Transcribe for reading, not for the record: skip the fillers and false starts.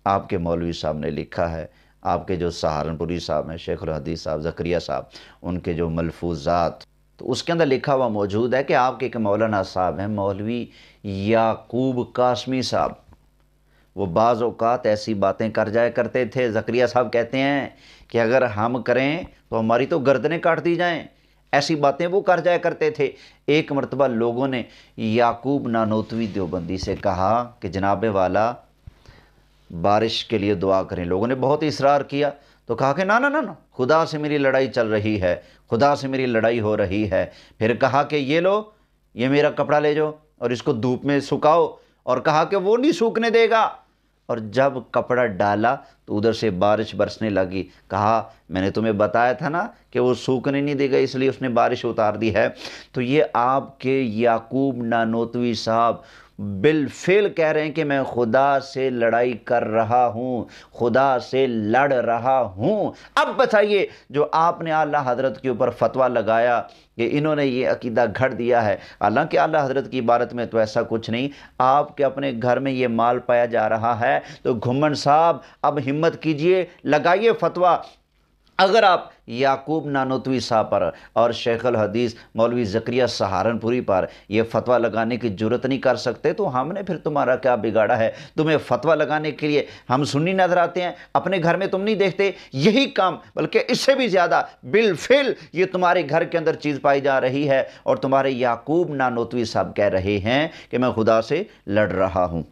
آپ کے مولوی صاحب نے لکھا ہے، آپ کے جو سہارنپوری صاحب ہیں شیخ الحدیث صاحب زکریا صاحب، ان کے جو ملفوظات، تو اس کے اندر لکھا ہوا موجود ہے کہ آپ کے ایک مولانا صاحب ہیں مولوی یعقوب قاسمی صاحب، وہ بعض اوقات ایسی باتیں کر جایا کرتے تھے، زکریا صاحب کہتے ہیں کہ اگر ہم کریں تو ہماری تو گردنیں کاٹ دی جائیں، ایسی باتیں وہ کر جایا کرتے تھے۔ ایک مرتبہ لوگوں نے یعقوب نانوتوی دیوبندی سے کہا کہ جناب والا بارش کے لیے دعا کریں، لوگوں نے بہت اصرار کیا تو کہا کہ نہ خدا سے میری لڑائی چل رہی ہے، خدا سے میری لڑائی ہو رہی ہے۔ پھر کہا کہ یہ لو، یہ میرا کپڑا لے جاؤ اور اس کو دھوپ میں سکھاؤ، اور کہا کہ وہ نہیں سوکھنے دے گا، اور جب کپڑا ڈالا تو ادھر سے بارش برسنے لگی، کہا میں نے تمہیں بتایا تھا نا کہ وہ سوکھنے نہیں دے گا، اس لیے اس نے بارش اتار دی ہے۔ تو یہ آپ کے یعقوب نانوتوی صاحب بالفعل کہہ رہے ہیں کہ میں خدا سے لڑائی کر رہا ہوں، خدا سے لڑ رہا ہوں۔ اب بتائیے، جو آپ نے اعلیٰ حضرت کے اوپر فتویٰ لگایا کہ انہوں نے یہ عقیدہ گھڑ دیا ہے، حالانکہ اعلیٰ حضرت کی عبارت میں تو ایسا کچھ نہیں، آپ کے اپنے گھر میں یہ مال پایا جا رہا ہے، تو گھمن صاحب اب ہمت کیجئے، لگائیے فتویٰ۔ اگر آپ یعقوب نانوتوی صاحب پر اور شیخ الحدیث مولوی زکریا سہارنپوری پر یہ فتویٰ لگانے کی جرت نہیں کر سکتے تو ہم نے پھر تمہارا کیا بگاڑا ہے؟ تمہیں فتویٰ لگانے کے لیے ہم سنی نظر آتے ہیں، اپنے گھر میں تم نہیں دیکھتے یہی کام، بلکہ اس سے بھی زیادہ بالفعل یہ تمہارے گھر کے اندر چیز پائی جا رہی ہے، اور تمہارے یعقوب نانوتوی صاحب کہہ رہے ہیں کہ میں خدا سے لڑ رہا ہوں۔